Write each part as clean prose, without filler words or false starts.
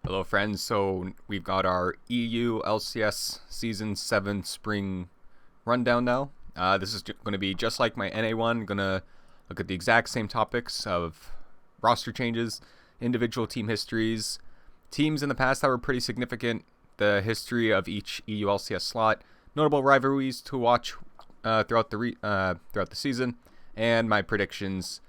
Hello friends, so we've got our EU LCS Season 7 Spring rundown now. This is going to be just like my NA one. Going to look at the exact same topics of roster changes, individual team histories, teams in the past that were pretty significant, the history of each EU LCS slot, notable rivalries to watch throughout the season, and my predictions.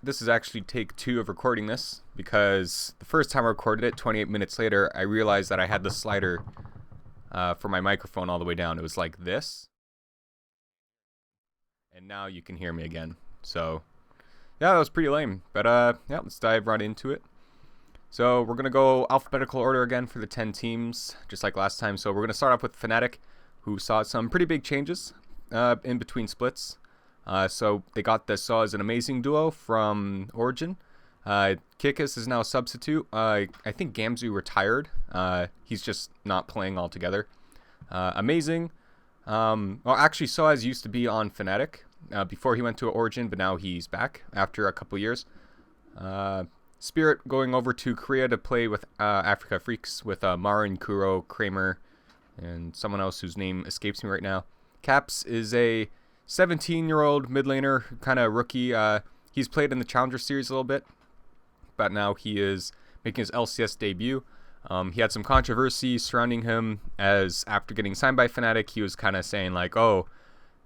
This is actually take 2 of recording this, because the first time I recorded it, 28 minutes later, I realized that I had the slider for my microphone all the way down. It was like this. And now you can hear me again. So, yeah, that was pretty lame. But, yeah, let's dive right into it. So, we're going to go alphabetical order again for the 10 teams, just like last time. So, we're going to start off with Fnatic, who saw some pretty big changes in between splits. So they got the Saw as an amazing duo from Origin. Kikis is now a substitute. I think Gamzu retired. He's just not playing altogether. Amazing. Well, actually, Soaz used to be on Fnatic before he went to Origin, but now he's back after a couple years. Spirit going over to Korea to play with Africa Freaks with Marin, Kuro, Kramer, and someone else whose name escapes me right now. Caps is a 17-year-old mid laner, kind of rookie. He's played in the Challenger Series a little bit, but now he is making his LCS debut. He had some controversy surrounding him, as after getting signed by Fnatic, he was kind of saying like, "Oh,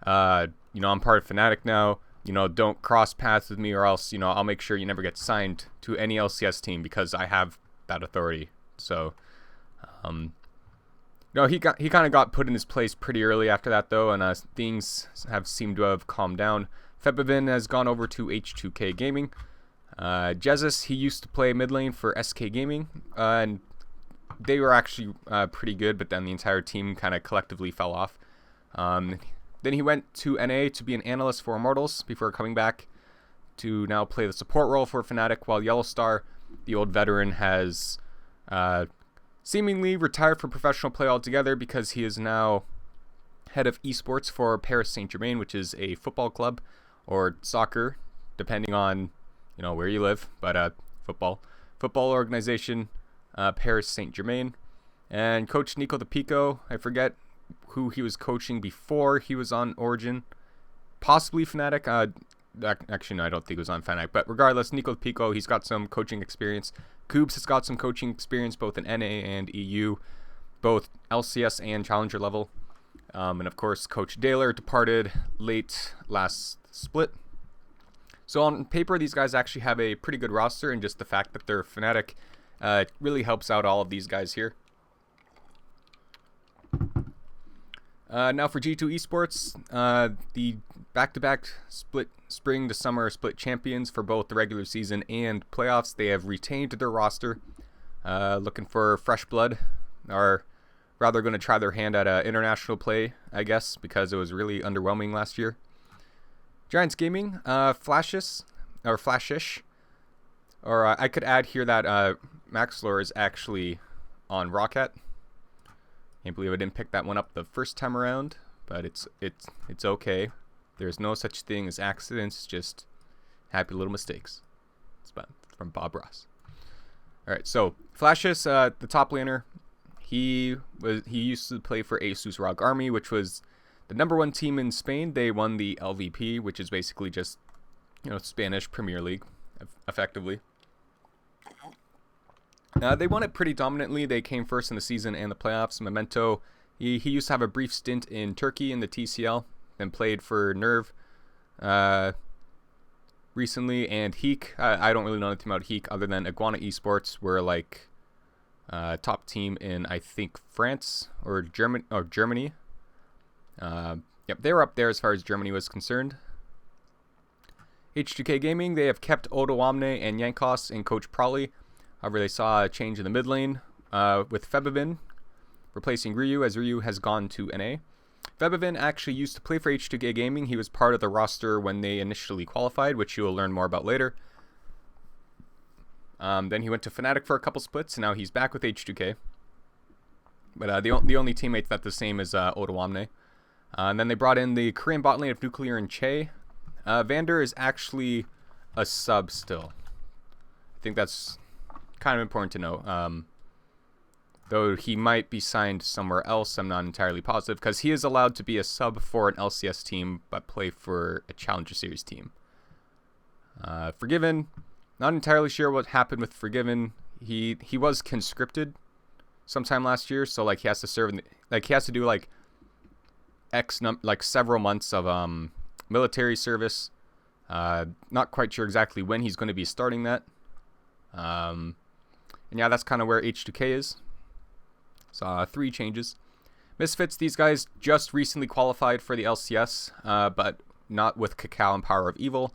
I'm part of Fnatic now. Don't cross paths with me, or else, I'll make sure you never get signed to any LCS team because I have that authority." So, no, he kind of got put in his place pretty early after that, though, and things have seemed to have calmed down. Febivin has gone over to H2k Gaming. Jesus, he used to play mid lane for SK Gaming, and they were actually pretty good, but then the entire team kind of collectively fell off. Then he went to NA to be an analyst for Immortals before coming back to now play the support role for Fnatic, while Yellowstar, the old veteran, has seemingly retired from professional play altogether because he is now head of esports for Paris Saint-Germain, which is a football club or soccer, depending on where you live, but football organization, Paris Saint-Germain. And Coach Nico De Pico, I forget who he was coaching before he was on Origin, possibly Fnatic. Actually, no, I don't think it was on Fnatic, but regardless, Nico De Pico, he's got some coaching experience. Kubes has got some coaching experience both in NA and EU, both LCS and Challenger level. And of course, Coach Daler departed late last split. So on paper, these guys actually have a pretty good roster, and just the fact that they're Fnatic really helps out all of these guys here. Now for G2 Esports, the back-to-back spring to summer split champions for both the regular season and playoffs, they have retained their roster, looking for fresh blood, or rather going to try their hand at international play, I guess, because it was really underwhelming last year. Giants Gaming, Flashish, or I could add here that Maxlor is actually on ROCCAT. Can't believe I didn't pick that one up the first time around, but it's okay. There's no such thing as accidents, just happy little mistakes. It's from Bob Ross. All right, so Flashes, the top laner, he used to play for Asus ROG Army, which was the #1 team in Spain. They won the LVP, which is basically just Spanish Premier League, effectively. They won it pretty dominantly. They came first in the season and the playoffs. Memento, he used to have a brief stint in Turkey in the TCL, then played for Nerve recently, and Htk. I don't really know anything about Htk other than Iguana Esports were like top team in, I think, France or Germany. Yep, they were up there as far as Germany was concerned. H2k Gaming, they have kept Odo Omne and Yankos and Coach Prawley. However, they saw a change in the mid lane with Febivin replacing Ryu, as Ryu has gone to NA. Febivin actually used to play for H2k Gaming. He was part of the roster when they initially qualified, which you will learn more about later. Then he went to Fnatic for a couple splits, and now he's back with H2k. But the only teammate that's the same is Odo Omne. And then they brought in the Korean bot lane of Nuclear and Che. Vander is actually a sub still. I think that's kind of important to know. Though he might be signed somewhere else, I'm not entirely positive, because he is allowed to be a sub for an LCS team, but play for a Challenger Series team. Forgiven, not entirely sure what happened with Forgiven. He was conscripted sometime last year, so like he has to serve, he has to do like several months of military service. Not quite sure exactly when he's going to be starting that. And yeah, that's kind of where H2k is. So 3 changes. Misfits, these guys just recently qualified for the LCS, but not with Cacao and Power of Evil.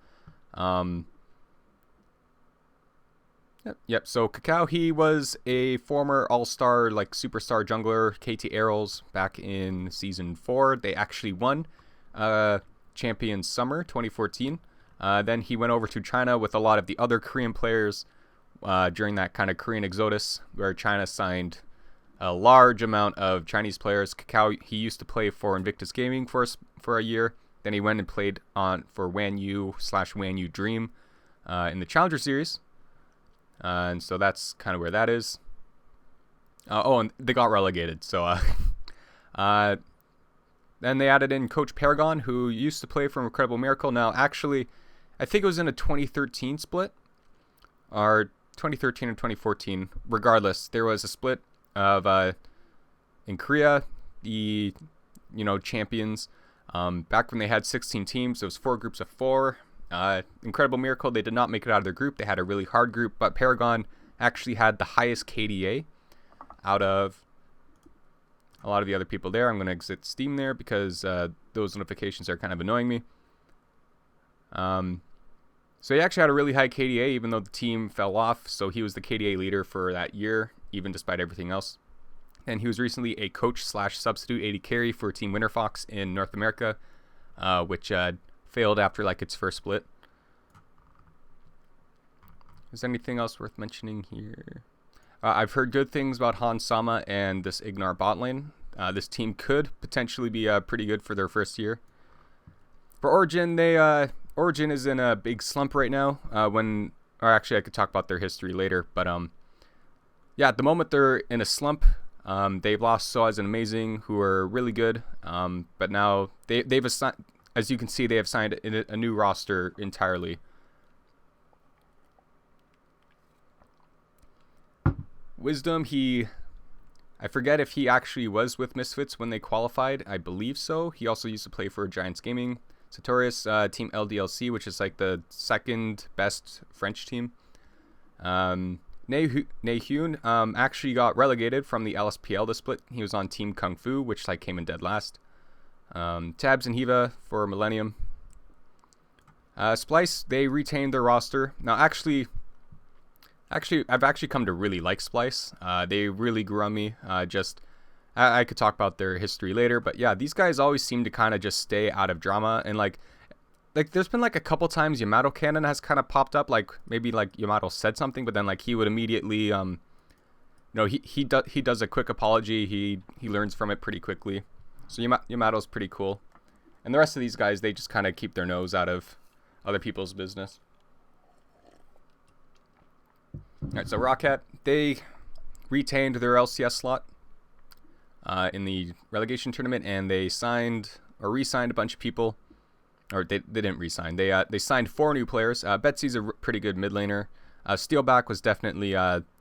Yep, so Cacao, he was a former all-star, like superstar jungler, KT Arrows, back in Season 4. They actually won Champion Summer 2014. Then he went over to China with a lot of the other Korean players during that kind of Korean exodus, where China signed a large amount of Chinese players. Cacao, he used to play for Invictus Gaming for a year. Then he went and played for WanU/WanU Dream in the Challenger Series. And so that's kind of where that is. And they got relegated. So then they added in Coach Paragon, who used to play for Incredible Miracle. Now, actually, I think it was in a 2013 split, or 2013 or 2014. Regardless, there was a split of in Korea, the champions. Back when they had 16 teams, it was 4 groups of 4. Incredible Miracle, they did not make it out of their group. They had a really hard group, but Paragon actually had the highest KDA out of a lot of the other people there. I'm going to exit Steam there because those notifications are kind of annoying me. So he actually had a really high KDA, even though the team fell off. So he was the KDA leader for that year, even despite everything else. And he was recently a coach/substitute AD carry for Team Winterfox in North America, which failed after like its first split. Is there anything else worth mentioning here? I've heard good things about Han Sama and this Ignar bot lane. This team could potentially be pretty good for their first year. For Origin, Origin is in a big slump right now. Or actually, I could talk about their history later. But yeah, at the moment they're in a slump. They've lost Soaz and Amazing, who are really good. But now they've assigned, as you can see, they have signed a new roster entirely. Wisdom, I forget if he actually was with Misfits when they qualified. I believe so. He also used to play for Giants Gaming. Sartorius, Team LDLC, which is like the second best French team. Naehyun actually got relegated from the LSPL this split. He was on Team Kung Fu, which like came in dead last. Tabs and Hiva for Millennium. Splice, they retained their roster. Now, actually, I've actually come to really like Splice. They really grew on me. I could talk about their history later, but yeah, these guys always seem to kind of just stay out of drama. And like there's been like a couple times Yamato Cannon has kind of popped up, like maybe like Yamato said something, but then like he would immediately he does a quick apology. He learns from it pretty quickly. So Yamato's pretty cool. And the rest of these guys, they just kind of keep their nose out of other people's business. Alright, so ROCCAT, they retained their LCS slot in the relegation tournament, and they signed or re-signed a bunch of people. Or they didn't re-sign. They signed 4 new players. Betsy's a pretty good mid laner. Steelback was definitely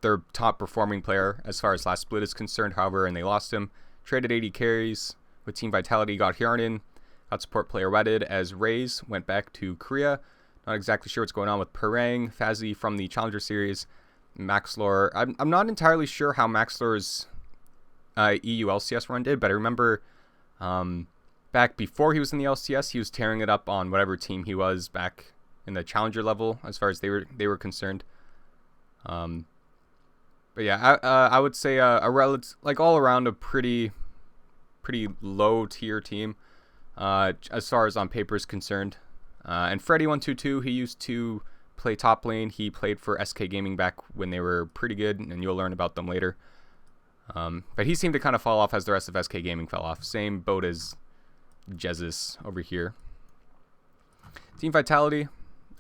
their top performing player as far as last split is concerned, however, and they lost him. Traded 80 carries with Team Vitality, got Hjarnin, got support player wedded as Raze went back to Korea. Not exactly sure what's going on with Perang, Fazzy from the Challenger Series, Maxlor. I'm not entirely sure how Maxlor's EU LCS run did, but I remember back before he was in the LCS, he was tearing it up on whatever team he was back in the Challenger level, as far as they were concerned. But yeah, I would say a relative, like all around, a pretty low tier team as far as on paper is concerned. And Freddie 122, he used to play top lane. He played for SK Gaming back when they were pretty good, and you'll learn about them later. But he seemed to kind of fall off as the rest of SK Gaming fell off. Same boat as Jesus over here. Team Vitality,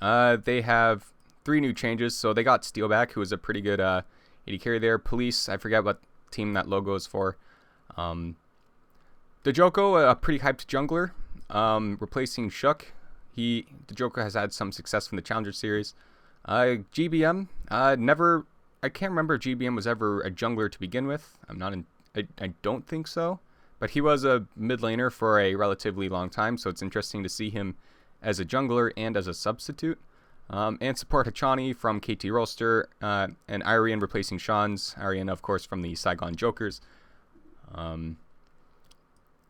they have 3 new changes. So they got Steelback, who was a pretty good AD carry there. Police, I forget what team that logo is for. Dejoko, a pretty hyped jungler, replacing Shook. Dejoko has had some success from the Challenger Series. GBM, I can't remember if GBM was ever a jungler to begin with. I don't think so. But he was a mid laner for a relatively long time, so it's interesting to see him as a jungler and as a substitute. And support Hachani from KT Rolster, and Arian replacing Sean's. Arian, of course, from the Saigon Jokers.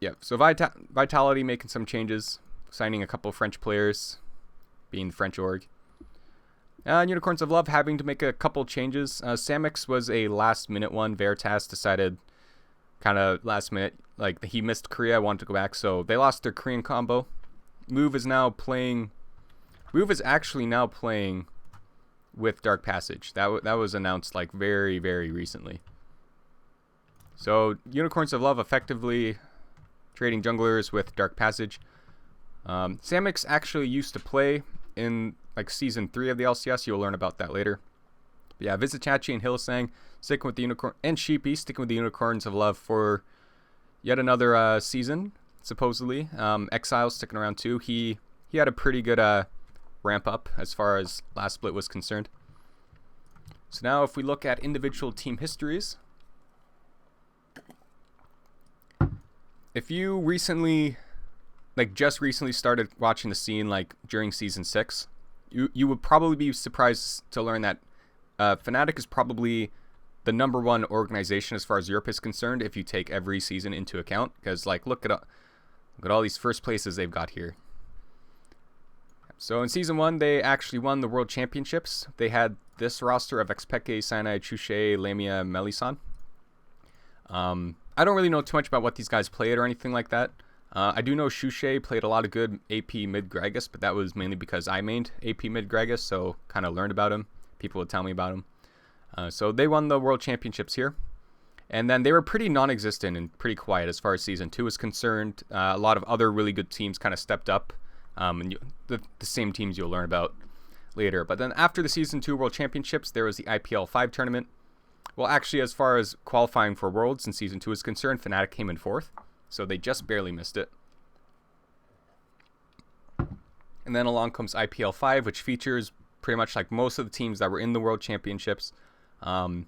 Yeah, so Vitality making some changes, signing a couple French players, being the French org. Unicorns of Love having to make a couple changes. Samix was a last-minute one. Veritas decided kind of last minute, like he missed Korea, wanted to go back, so they lost their Korean combo. Move is actually now playing with Dark Passage. That was announced like very, very recently. So Unicorns of Love effectively trading junglers with Dark Passage. Samix actually used to play in like Season 3 of the LCS. You'll learn about that later. But yeah, Vizitachi and Hillsang sticking with the Unicorn, and Sheepy sticking with the Unicorns of Love for yet another season, supposedly. Exile sticking around too. He had a pretty good ramp up as far as last split was concerned. So now if we look at individual team histories, if you recently, just recently started watching the scene during Season 6, you would probably be surprised to learn that Fnatic is probably the #1 organization as far as Europe is concerned if you take every season into account. Because look at all these first places they've got here. So in Season 1, they actually won the World Championships. They had this roster of Htk, Cyanide, Chushe, Lamia, Melisson. I don't really know too much about what these guys played or anything like that. I do know Chushe played a lot of good AP mid Gragas, but that was mainly because I mained AP mid Gragas, so kind of learned about him. People would tell me about him. So they won the World Championships here. And then they were pretty non-existent and pretty quiet as far as Season 2 is concerned. A lot of other really good teams kind of stepped up. And the same teams you'll learn about later. But then after the Season 2 World Championships, there was the IPL 5 tournament. Well, actually, as far as qualifying for Worlds in Season 2 is concerned, Fnatic came in 4th. So they just barely missed it. And then along comes IPL 5, which features pretty much most of the teams that were in the World Championships. And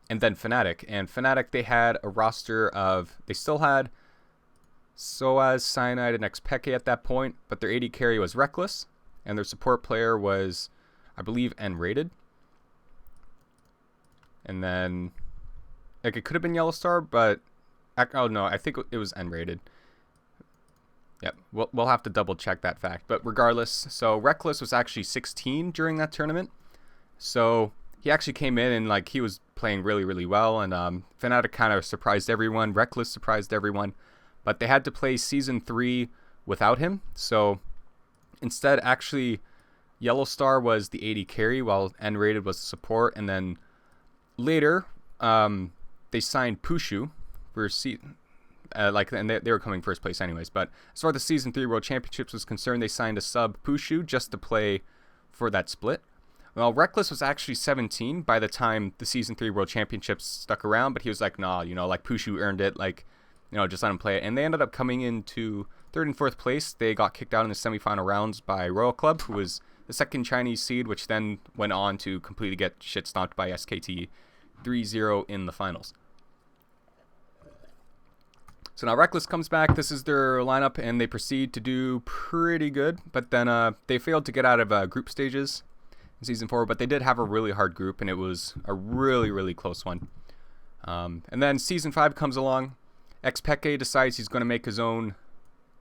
then Fnatic. And Fnatic, they had a roster of... They still had Soaz, Cyanide, and Htk at that point. But their AD carry was Reckless. And their support player was, I believe, N-rated. And then... it could have been Yellowstar, but... Oh, no, I think it was N-rated. Yep, we'll have to double check that fact. But regardless, so Reckless was actually 16 during that tournament. So he actually came in and he was playing really, really well. And Fnatic kind of surprised everyone. Reckless surprised everyone. But they had to play Season 3 without him. So instead, actually, Yellowstar was the AD carry while N-rated was the support. And then later, they signed Pushu for and they were coming first place anyways. But as far as the Season 3 World Championships was concerned, they signed a sub Pushu just to play for that split. Well, Reckless was actually 17 by the time the Season 3 World Championships stuck around, but he was nah, Pushu earned it, just let him play it. And they ended up coming into 3rd and 4th place. They got kicked out in the semifinal rounds by Royal Club, who was the 2nd Chinese seed, which then went on to completely get shit stomped by SKT 3-0 in the finals. So now Reckless comes back. This is their lineup, and they proceed to do pretty good. But then they failed to get out of group stages in Season 4. But they did have a really hard group, and it was a really, really close one. And then Season 5 comes along. Htk decides he's going to make his own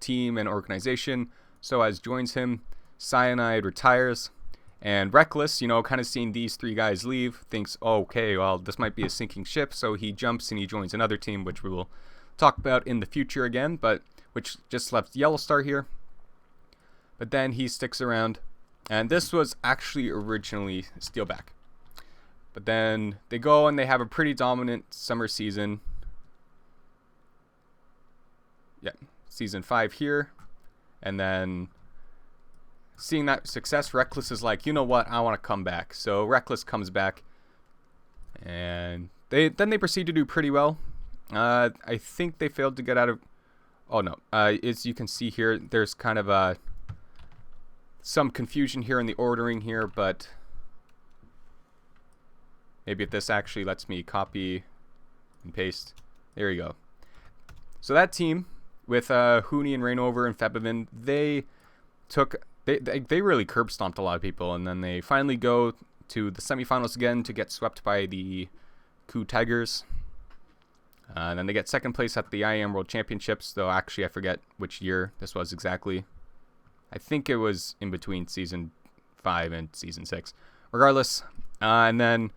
team and organization. Soaz joins him. Cyanide retires. And Reckless, kind of seeing these 3 guys leave, thinks, oh, okay, well, this might be a sinking ship. So he jumps and he joins another team, which we will talk about in the future again, but which just left Yellowstar here. But then he sticks around, and this was actually originally Steelback. But then they go and they have a pretty dominant summer season. Yeah, Season 5 here, and then seeing that success, Reckless is like, you know what, I want to come back. So Reckless comes back, and they proceed to do pretty well. I think they failed to get out of... Oh, no. As you can see here, there's kind of some confusion here in the ordering here, but maybe if this actually lets me copy and paste. There you go. So that team with Hooney and Rainover and Febivin, they really curb stomped a lot of people, and then they finally go to the semifinals again to get swept by the Coup Tigers. And then they get second place at the IAM World Championships, though actually I forget which year this was exactly. I think it was in between Season 5 and Season 6. Regardless, and then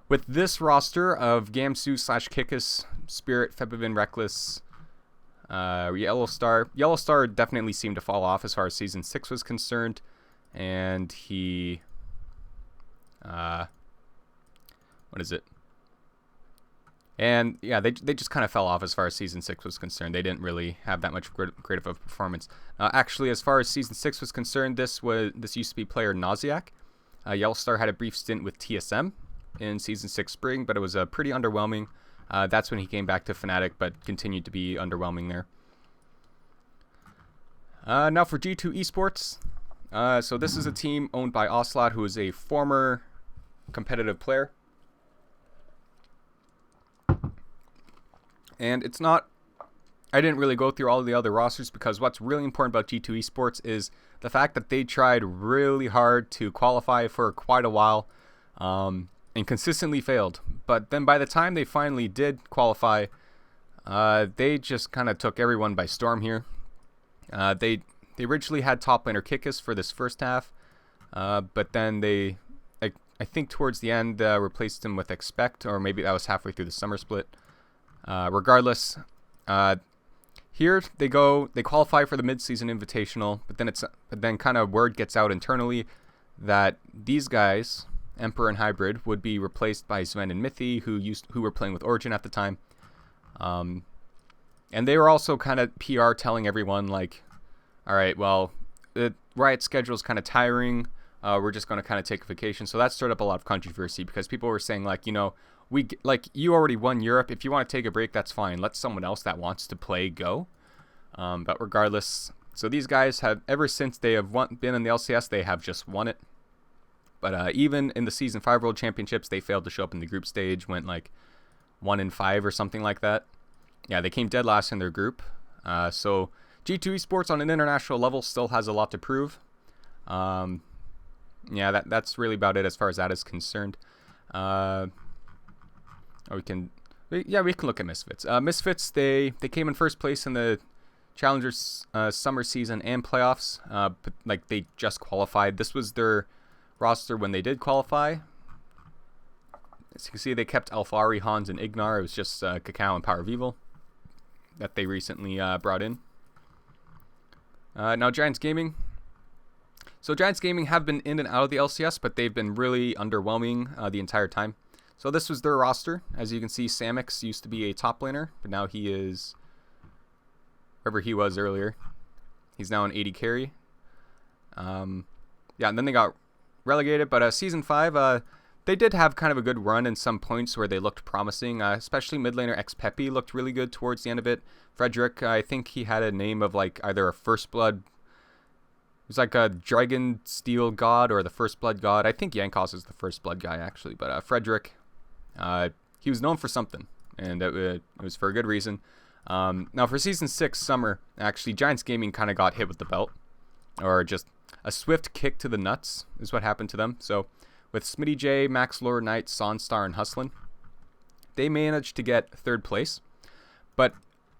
with this roster of Gamsu / Kikis, Spirit, Febivin, Reckless, Yellowstar definitely seemed to fall off as far as Season 6 was concerned, and he... what is it? And yeah, they just kind of fell off as far as Season 6 was concerned. They didn't really have that much great of a performance. Actually, as far as Season 6 was concerned, this used to be player Naziak. Yellowstar had a brief stint with TSM in Season 6 spring, but it was pretty underwhelming. That's when he came back to Fnatic, but continued to be underwhelming there. Now for G2 Esports. So this is a team owned by Ocelot, who is a former competitive player. And it's not... I didn't really go through all of the other rosters because what's really important about G2 Esports is the fact that they tried really hard to qualify for quite a while and consistently failed. But then by the time they finally did qualify, they just kind of took everyone by storm here. They originally had top laner Kikis for this first half, but then they, I think towards the end, replaced him with Expect, or maybe that was halfway through the summer split. Regardless, here they qualify for the mid-season invitational, but then kind of word gets out internally that these guys, Emperor and Hybrid, would be replaced by Sven and Mithy, who were playing with Origin at the time. And they were also kind of PR telling everyone like, all right, well, the Riot schedule is kind of tiring. We're just going to kind of take a vacation. So that stirred up a lot of controversy because people were saying like, you know, you already won Europe. If you want to take a break, that's fine. Let someone else that wants to play go. But regardless, so these guys have, ever since they have been in the LCS, they have just won it. But even in the Season 5 World Championships, they failed to show up in the group stage, went like 1-5 or something like that. Yeah, they came dead last in their group. So G2 Esports on an international level still has a lot to prove. Yeah, that's really about it as far as that is concerned. We can look at Misfits. Misfits, they came in first place in the Challengers summer season and playoffs. But like they just qualified. This was their roster when they did qualify. As you can see, they kept Alfari, Hans, and Ignar. It was just Cacao and Power of Evil that they recently brought in. Now Giants Gaming. So Giants Gaming have been in and out of the LCS, but they've been really underwhelming the entire time. So this was their roster. As you can see, Samix used to be a top laner, but now he is wherever he was earlier. He's now an 80 carry. Yeah, and then they got relegated, but Season 5, they did have kind of a good run in some points where they looked promising, especially mid laner X-Peppy looked really good towards the end of it. Frederick, I think he had a name of like either a First Blood, it was like a Dragon Steel God or the First Blood God. I think Yankos is the First Blood guy actually, but Frederick, he was known for something, and it was for a good reason. Now for Season 6 summer, actually Giants Gaming kind of got hit with the belt, or just a swift kick to the nuts is what happened to them. So with Smitty J, Max Lord Knight, Sonstar, and Hustlin, they managed to get third place. But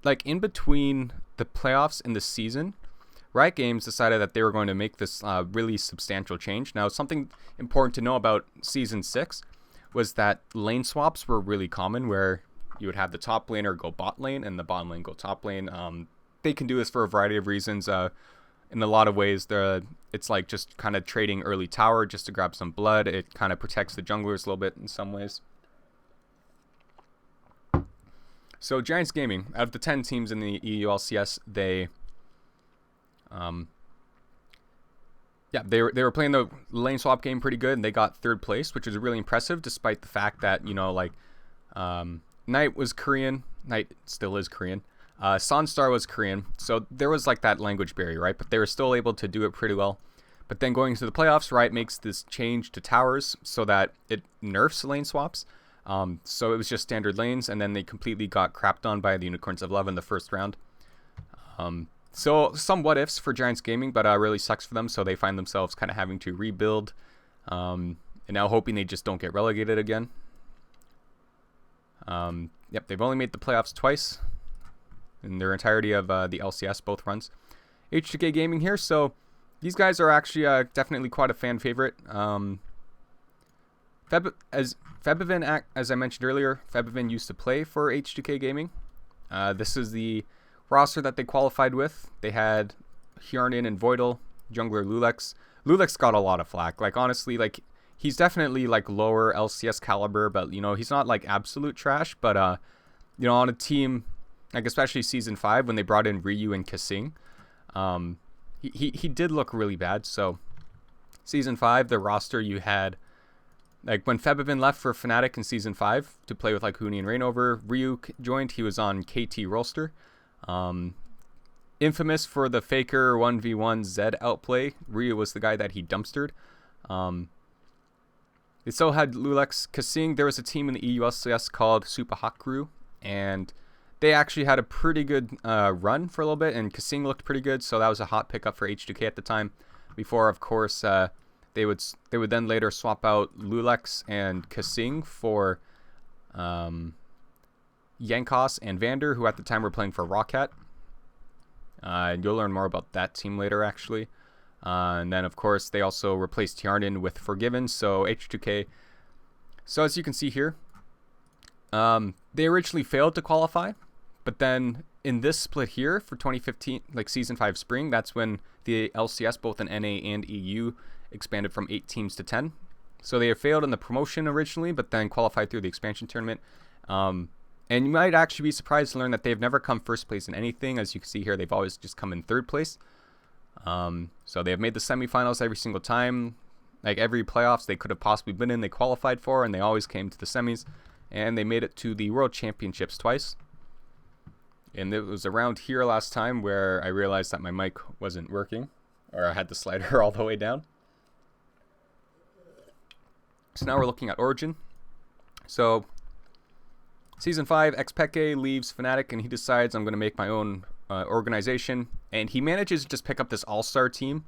like in between the playoffs and the season, Riot Games decided that they were going to make this really substantial change. Now, something important to know about Season 6 was that lane swaps were really common, where you would have the top laner go bot lane and the bottom lane go top lane. They can do this for a variety of reasons. In a lot of ways, it's like just kind of trading early tower just to grab some blood. It kind of protects the junglers a little bit in some ways. So Giants Gaming, out of the 10 teams in the EU LCS, they Yeah, they were playing the lane swap game pretty good, and they got third place, which is really impressive, despite the fact that, you know, like, Knight was Korean. Knight still is Korean. Sunstar was Korean, so there was like that language barrier, right? But they were still able to do it pretty well. But then going into the playoffs, Riot makes this change to towers so that it nerfs lane swaps. So it was just standard lanes, and then they completely got crapped on by the Unicorns of Love in the first round. So some what ifs for Giants Gaming, but really sucks for them. So they find themselves kind of having to rebuild, and now hoping they just don't get relegated again. Yep, they've only made the playoffs twice in their entirety of the LCS, both runs. H2k Gaming here, so these guys are actually definitely quite a fan favorite. Febivin, as I mentioned earlier, Febivin used to play for H2k Gaming. This is the roster that they qualified with. They had Hjarnin and Voidle, jungler Loulex. Loulex got a lot of flack. Like, honestly, like, he's definitely like lower LCS caliber, but, you know, he's not like absolute trash. But you know, on a team like especially season 5 when they brought in Ryu and Kasing, he did look really bad. So season 5, the roster you had, like when Febivin left for Fnatic in season 5 to play with like Huni and Rainover, Ryu joined. He was on KT Rolster. Infamous for the Faker 1v1 Zed outplay. Ryu was the guy that he dumpstered. They still had Loulex. Kasing, there was a team in the EULCS called Supahakru, and they actually had a pretty good run for a little bit, and Kasing looked pretty good, so that was a hot pickup for H2K at the time. Before, of course, they would then later swap out Loulex and Kasing for Yankos and Vander, who at the time were playing for ROCCAT. And you'll learn more about that team later, actually. And then, of course, they also replaced Hjarnin with Forgiven, so H2K. So as you can see here, they originally failed to qualify, but then in this split here for 2015, like Season 5 Spring, that's when the LCS, both in NA and EU, expanded from 8 teams to 10. So they had failed in the promotion originally, but then qualified through the expansion tournament. And you might actually be surprised to learn that they've never come first place in anything. As you can see here, they've always just come in third place. So they have made the semifinals every single time. Like every playoffs they could have possibly been in, they qualified for, and they always came to the semis. And they made it to the World Championships twice. And it was around here last time where I realized that my mic wasn't working, or I had the slider all the way down. So now we're looking at Origin. So Season 5, Htk leaves Fnatic, and he decides I'm going to make my own organization. And he manages to just pick up this all-star team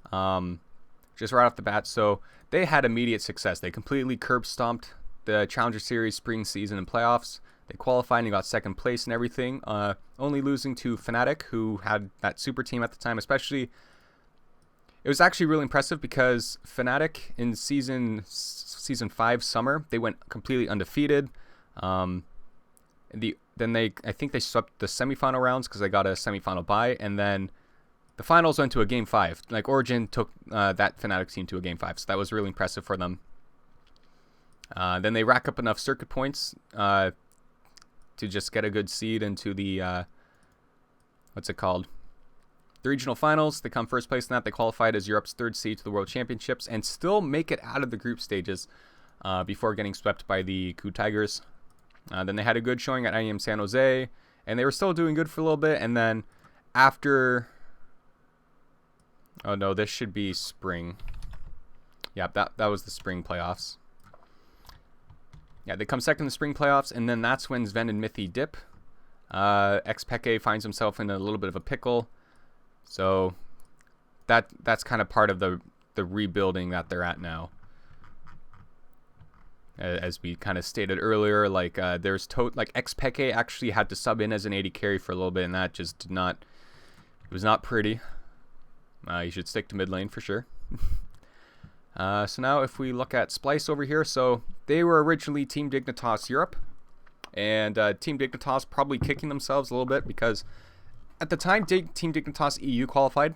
just right off the bat. So they had immediate success. They completely curb-stomped the Challenger Series spring season and playoffs. They qualified and got second place and everything, only losing to Fnatic, who had that super team at the time. Especially, it was actually really impressive because Fnatic in season 5 summer, they went completely undefeated. I think they swept the semifinal rounds because they got a semifinal bye, and then the finals went to a game 5. Like Origin took that Fnatic team to a game 5, so that was really impressive for them. Then they rack up enough circuit points to just get a good seed into the what's it called? The regional finals. They come first place in that. They qualified as Europe's 3rd seed to the World Championships and still make it out of the group stages before getting swept by the Coup Tigers. Then they had a good showing at IEM San Jose, and they were still doing good for a little bit. And then after, oh no, this should be spring. Yeah, that was the spring playoffs. Yeah, they come second in the spring playoffs, and then that's when Sven and Mithy dip. Htk finds himself in a little bit of a pickle. So that's kind of part of the rebuilding that they're at now. As we kind of stated earlier, like there's Htk actually had to sub in as an AD carry for a little bit, and that just it was not pretty. You should stick to mid lane for sure. So now if we look at Splice over here, so they were originally Team Dignitas Europe, and Team Dignitas probably kicking themselves a little bit because at the time Team Dignitas EU qualified,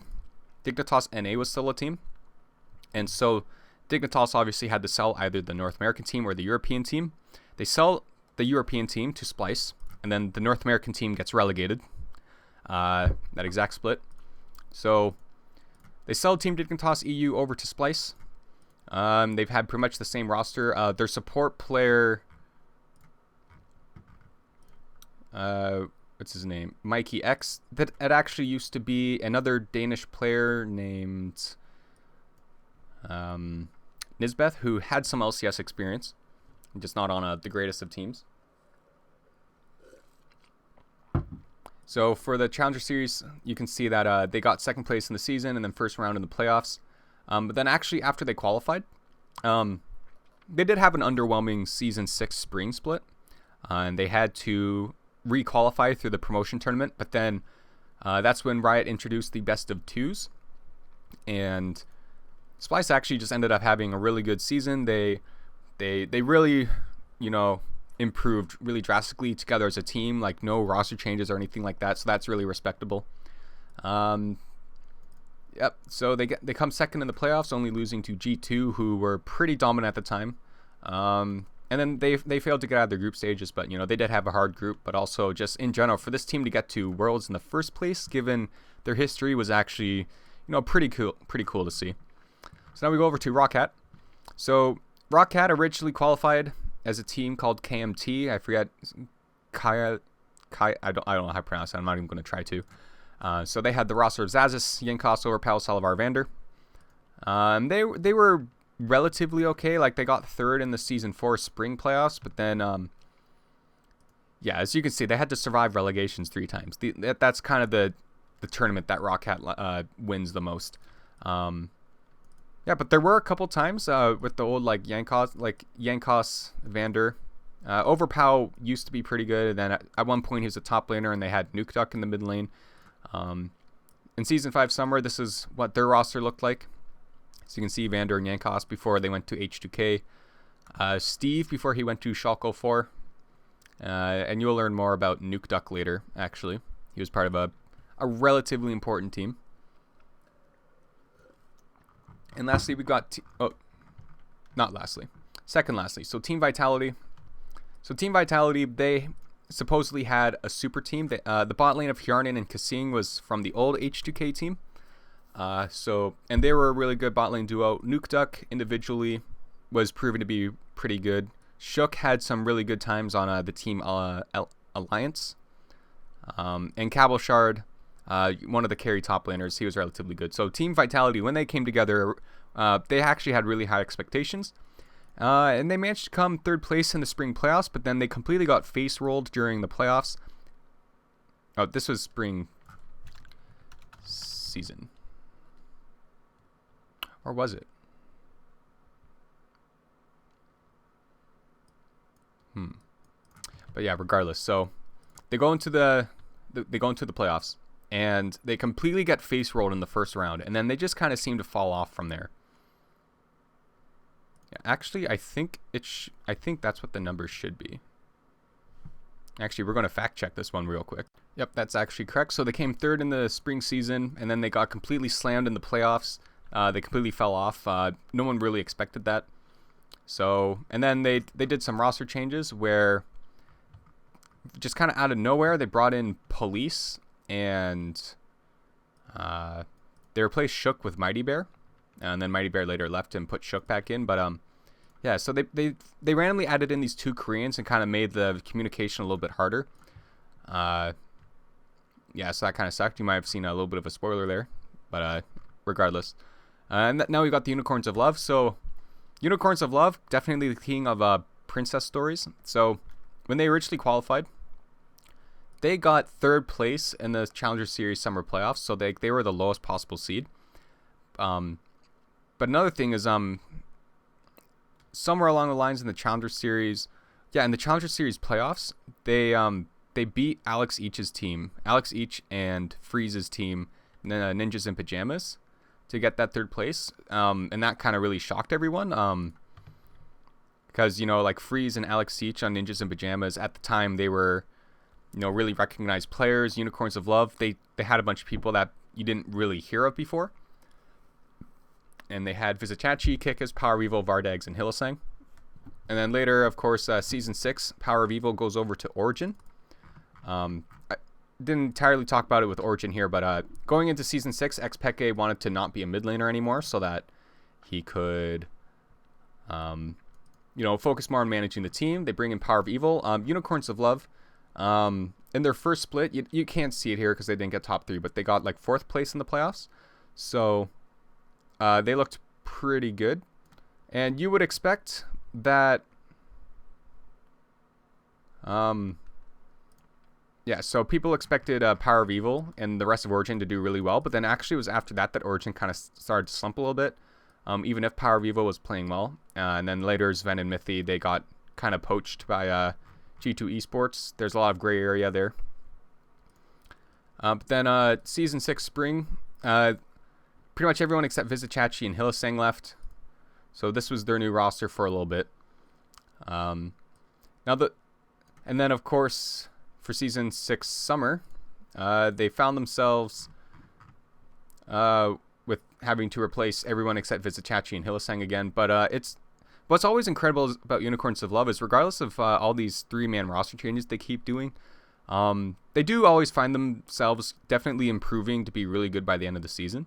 Dignitas NA was still a team, and so Dignitas obviously had to sell either the North American team or the European team. They sell the European team to Splice, and then the North American team gets relegated, that exact split. So They sell Team Dignitas EU over to Splice. They've had pretty much the same roster. Their support player, what's his name? Mikey X. That it actually used to be another Danish player named Nisbeth, who had some LCS experience, just not on the greatest of teams. So for the Challenger Series, you can see that they got second place in the season and then first round in the playoffs. But then actually after they qualified, they did have an underwhelming Season 6 spring split. And they had to re-qualify through the promotion tournament. But then that's when Riot introduced the best of twos. And Splice actually just ended up having a really good season. They really, improved really drastically together as a team, like no roster changes or anything like that, so that's really respectable. Yep, so they come second in the playoffs, only losing to G2, who were pretty dominant at the time. And then they failed to get out of their group stages, but they did have a hard group. But also just in general, for this team to get to Worlds in the first place, given their history, was actually pretty cool to see. So now we go over to ROCCAT. So ROCCAT originally qualified as a team called KMT. I forget, I don't know how to pronounce it. I'm not even going to try to. So they had the roster of Zazis, Yinkos, Overpow, Salavar, Vander. They were relatively okay. Like, they got third in the Season 4 spring playoffs, but then, as you can see, they had to survive relegations 3 times. That's kind of the tournament that ROCCAT wins the most. But there were a couple times with the old Yankos, Vander. Overpow used to be pretty good, and then at one point he was a top laner, and they had Nukeduck in the mid lane. In Season 5 Summer, this is what their roster looked like. So you can see Vander and Yankos before they went to H2k. Steve before he went to Schalke 04. And you'll learn more about Nukeduck later, actually. He was part of a relatively important team. And lastly, we got... Second lastly. So Team Vitality. They supposedly had a super team. The bot lane of Hjarnan and Kasing was from the old H2k team. And they were a really good bot lane duo. Nukeduck individually was proven to be pretty good. Shook had some really good times on the Team Alliance. And Cabochard, one of the carry top laners, he was relatively good. So Team Vitality, when they came together, they actually had really high expectations. And they managed to come third place in the spring playoffs, but then they completely got face rolled during the playoffs. Oh, this was spring season. Or was it? But yeah, regardless. So they go into the playoffs, and they completely get face rolled in the first round, and then they just kind of seem to fall off from there. Yeah, actually, I think that's what the numbers should be. Actually, we're going to fact check this one real quick. Yep, that's actually correct. So they came third in the spring season, and then they got completely slammed in the playoffs. They completely fell off. No one really expected that. So, and then they did some roster changes where just kind of out of nowhere, they brought in Police, and they replaced Shook with Mighty Bear. And then Mighty Bear later left and put Shook back in. But yeah, so they randomly added in these 2 Koreans and kind of made the communication a little bit harder. Yeah, so that kind of sucked. You might have seen a little bit of a spoiler there, but regardless. And now we've got the Unicorns of Love. So Unicorns of Love, definitely the king of princess stories. So when they originally qualified, they got third place in the Challenger Series Summer Playoffs. So they were the lowest possible seed. But another thing is, somewhere along the lines in the Challenger Series, in the Challenger Series playoffs, they beat Alex Each's team, Alex Each and Freeze's team, Ninjas in Pajamas, to get that third place. And that kind of really shocked everyone. Because, like Freeze and Alex Each on Ninjas in Pajamas, at the time, they were, really recognized players. Unicorns of Love, they had a bunch of people that you didn't really hear of before. And they had Vizitachi, Kikas, Power of Evil, Vardags, and Hillisang. And then later, of course, Season 6, Power of Evil goes over to Origin. didn't entirely talk about it with Origin here, but going into Season 6, Htk wanted to not be a mid laner anymore so that he could, focus more on managing the team. They bring in Power of Evil. Unicorns of Love, in their first split, you can't see it here because they didn't get top 3, but they got like 4th place in the playoffs. So they looked pretty good. And you would expect that... so people expected Power of Evil and the rest of Origin to do really well, but then actually it was after that Origin kind of started to slump a little bit, even if Power of Evil was playing well. And then later Sven and Mithy, they got kind of poached by G2 Esports. There's a lot of gray area there. But then Season 6 Spring, pretty much everyone except Vizichachi and Hylissang left. So this was their new roster for a little bit. And then of course... for Season 6 Summer, they found themselves with having to replace everyone except Vizichachi and Hylissang again. But what's always incredible about Unicorns of Love is regardless of all these 3-man roster changes they keep doing, they do always find themselves definitely improving to be really good by the end of the season.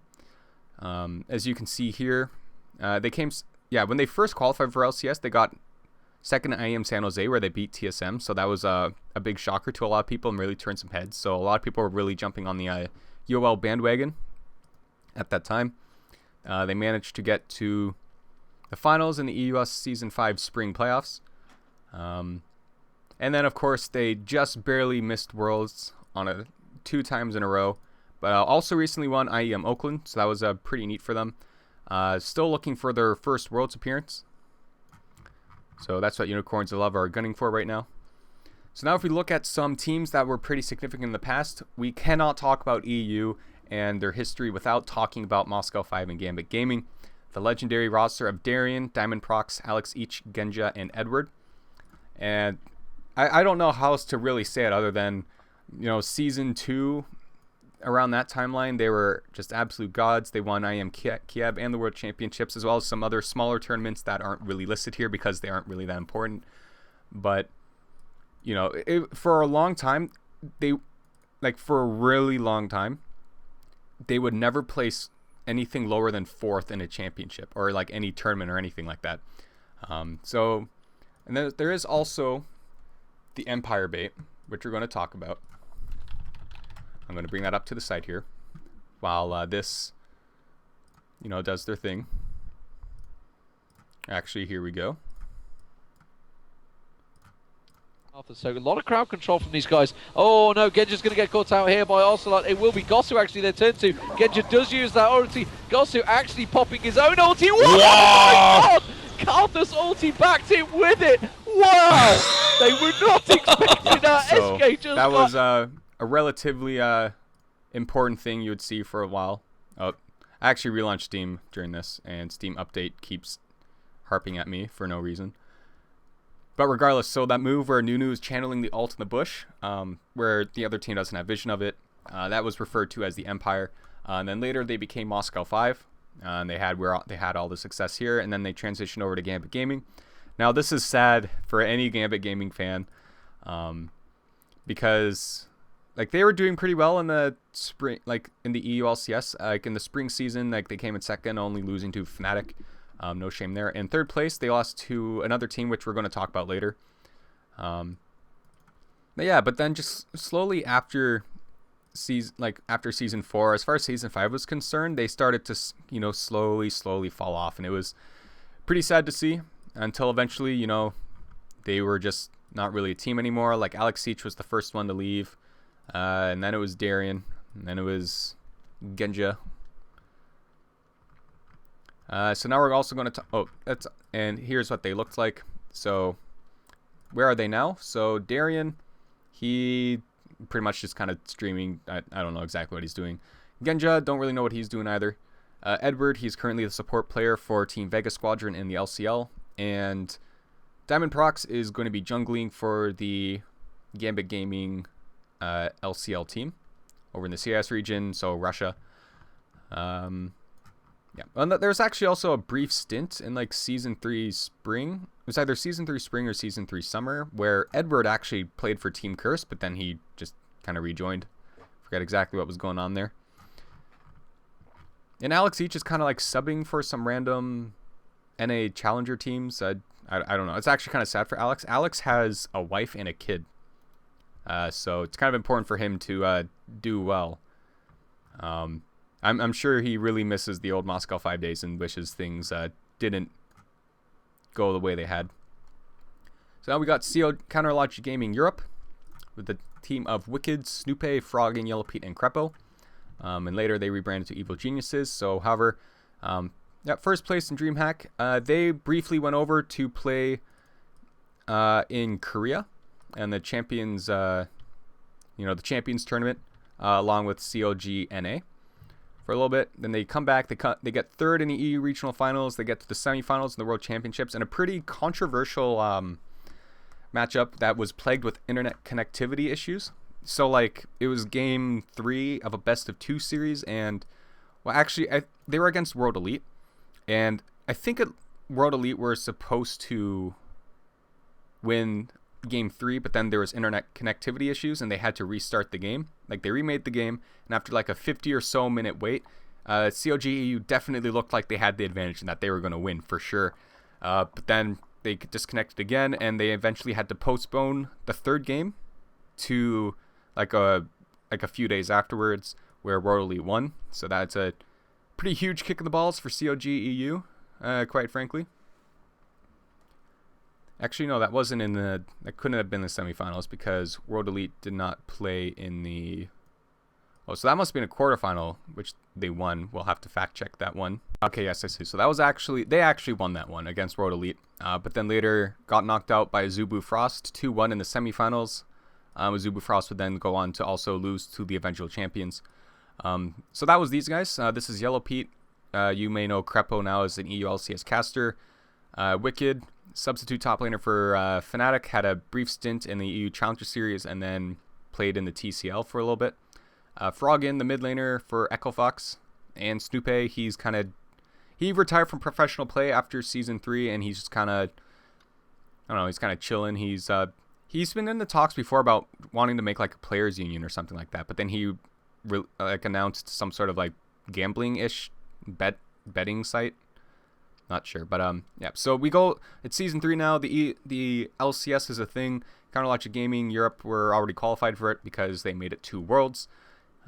As you can see here, when they first qualified for LCS, they got second at IEM San Jose, where they beat TSM, so that was a big shocker to a lot of people and really turned some heads. So a lot of people were really jumping on the UOL bandwagon at that time. They managed to get to the finals in the EUS Season 5 Spring Playoffs. And then, of course, they just barely missed Worlds on 2 times in a row, but also recently won IEM Oakland, so that was pretty neat for them. Still looking for their first Worlds appearance. So that's what Unicorns of Love are gunning for right now. So now if we look at some teams that were pretty significant in the past, we cannot talk about EU and their history without talking about Moscow 5 and Gambit Gaming. The legendary roster of Darien, Diamondprox, Alex Each, Genja, and EDward. And I don't know how else to really say it other than, Season 2, around that timeline, they were just absolute gods. They won IEM Kiev and the World Championships, as well as some other smaller tournaments that aren't really listed here because they aren't really that important. But, for a long time, for a really long time, they would never place anything lower than 4th in a championship or like any tournament or anything like that. And then there is also the Empire bait, which we're going to talk about. I'm going to bring that up to the side here while this, does their thing. Actually, here we go. So a lot of crowd control from these guys. Oh no, Genja's going to get caught out here by Ocelot. It will be Gosu actually their turn to. Genja does use that ulti. Gosu actually popping his own ulti. What? Oh my god! Karthus ulti backed it with it. Wow! They were not expecting that. So SK just that was a relatively important thing you would see for a while. Oh, I actually relaunched Steam during this, and Steam update keeps harping at me for no reason. But regardless, so that move where Nunu is channeling the ult in the bush, where the other team doesn't have vision of it, that was referred to as the Empire. And then later they became Moscow 5, and they had all the success here, and then they transitioned over to Gambit Gaming. Now this is sad for any Gambit Gaming fan, because they were doing pretty well in the spring, in the EU LCS, in the spring season, they came in second, only losing to Fnatic. No shame there. In 3rd place, they lost to another team, which we're going to talk about later. But then just slowly after season 4, as far as Season 5 was concerned, they started to, slowly fall off, and it was pretty sad to see until eventually, they were just not really a team anymore. Like Alex Seach was the first one to leave, and then it was Darien, and then it was Genja. So now we're also going to and here's what they looked like. So where are they now? So Darien, he pretty much just kind of streaming. I don't know exactly what he's doing. Genja, don't really know what he's doing either. EDward, he's currently the support player for Team Vega Squadron in the LCL. And Diamondprox is going to be jungling for the Gambit Gaming LCL team over in the CS region, so Russia. Yeah, and there's actually also a brief stint in Season 3 Spring. It was either Season 3 Spring or Season 3 Summer, where EDward actually played for Team Curse, but then he just kind of rejoined. Forget exactly what was going on there. And Alex Each is kind of like subbing for some random NA challenger teams. I don't know. It's actually kind of sad for Alex. Alex has a wife and a kid. So it's kind of important for him to do well. I'm sure he really misses the old Moscow 5 days and wishes things didn't go the way they had. So now we got CO Counterlogic Gaming Europe with the team of Wicked, Snoopy, Frog, and Yellow Pete, and Crepo. And later they rebranded to Evil Geniuses. So, however, first place in DreamHack. They briefly went over to play in Korea and the Champions, the Champions Tournament, along with CLG NA for a little bit. Then they come back. They get third in the EU Regional Finals. They get to the semifinals in the World Championships, and a pretty controversial matchup that was plagued with internet connectivity issues. So, like, it was game 3 of a best-of-2 series, and, well, actually, they were against World Elite, and I think World Elite were supposed to win game 3, but then there was internet connectivity issues, and they had to restart the game. Like, they remade the game, and after, like, a 50 or so minute wait, COGEU definitely looked like they had the advantage and that they were going to win for sure. But then they disconnected again, and they eventually had to postpone the third game to like a few days afterwards, where World Elite won. So that's a pretty huge kick in the balls for COGEU, quite frankly. Actually, no, that couldn't have been the semifinals because World Elite did not play in the... Oh, so that must have been a quarterfinal, which they won. We'll have to fact check that one. Okay, yes, I see. So that was they actually won that one against World Elite, but then later got knocked out by Zubu Frost 2-1 in the semifinals. Zubu Frost would then go on to also lose to the eventual champions. So that was these guys. This is Yellow Pete. You may know Crepo now as an EU LCS caster. Wicked, substitute top laner for Fnatic, had a brief stint in the EU Challenger Series and then played in the TCL for a little bit. Frogin, the mid laner for Echo Fox, and Snoopy, he retired from professional play after season 3, and he's just kind of, I don't know, he's kind of chilling. He's been in the talks before about wanting to make like a players union or something like that, but then he announced some sort of like gambling-ish betting site. Not sure, but yeah. So we go. It's season 3 now. The LCS is a thing. Counterlogic Gaming Europe were already qualified for it because they made it 2 Worlds.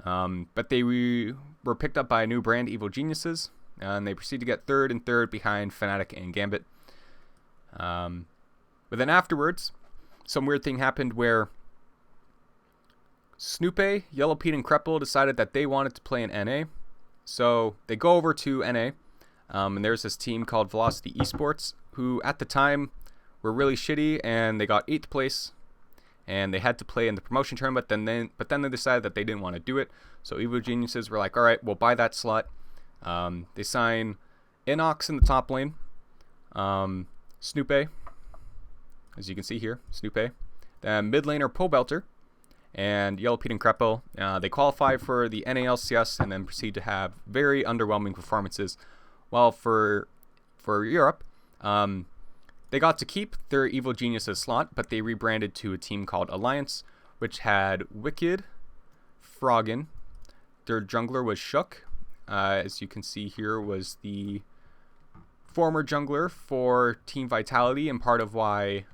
But they were picked up by a new brand, Evil Geniuses, and they proceed to get third behind Fnatic and Gambit. But then afterwards, some weird thing happened where Snoopy, Yellow Pete, and Crepo decided that they wanted to play in NA. So they go over to NA, and there's this team called Velocity Esports, who at the time were really shitty, and they got 8th place. And they had to play in the promotion tournament, but then they decided that they didn't want to do it. So Evil Geniuses were like, all right, we'll buy that slot. They sign Inox in the top lane, Snoopy, as you can see here, Snoopy. Then mid laner Pobelter, and Yellow Pete and Crepo. They qualify for the NALCS and then proceed to have very underwhelming performances. While for Europe, they got to keep their Evil Geniuses slot, but they rebranded to a team called Alliance, which had Wicked, Frogin. Their jungler was Shook. As you can see here, was the former jungler for Team Vitality, and part of why,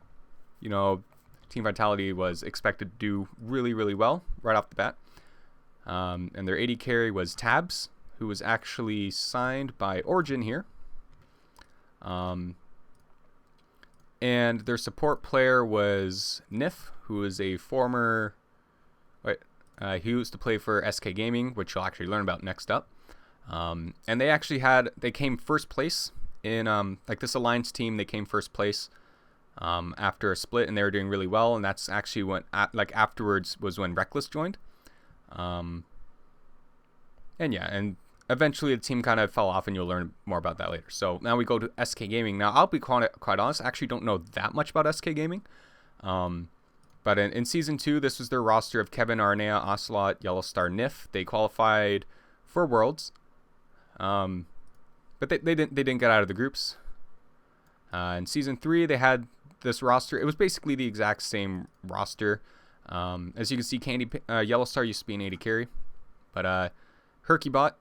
Team Vitality was expected to do really, really well right off the bat. And their AD carry was Tabs, who was actually signed by Origin here. And their support player was Nif, who is a former... he used to play for SK Gaming, which you'll actually learn about next up. And they came first place in, this Alliance team, they came first place after a split, and they were doing really well, and that's actually when, afterwards was when Reckless joined. And eventually the team kind of fell off, and you'll learn more about that later. So now we go to SK Gaming. Now, I'll be quite honest, I actually don't know that much about SK Gaming. But in Season 2, this was their roster of Kevin, Arnea, Ocelot, Yellowstar, Nif. They qualified for Worlds. But they didn't get out of the groups. In Season 3, they had this roster. It was basically the exact same roster. As you can see, Yellow Star used to be an AD carry, but Herky bot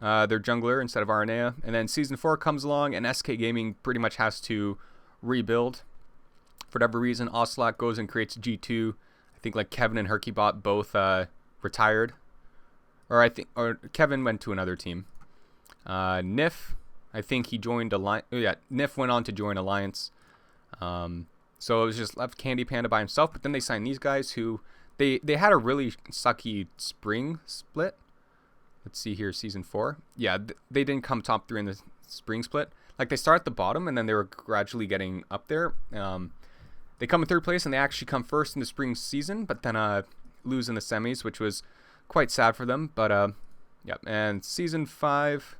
their jungler instead of Aranea. And then Season 4 comes along, and SK Gaming pretty much has to rebuild. For whatever reason, Ocelot goes and creates G2. I think like Kevin and Herky bot both retired. Or Kevin went to another team. Nif, I think he joined Alliance. Oh, yeah, Nif went on to join Alliance. So it was just left Candy Panda by himself. But then they signed these guys who they had a really sucky spring split. Let's see here, Season 4. Yeah, they didn't come top 3 in the spring split. Like they start at the bottom and then they were gradually getting up there. They come in 3rd place and they actually come 1st in the spring season, but then lose in the semis, which was quite sad for them. But yeah, and Season 5,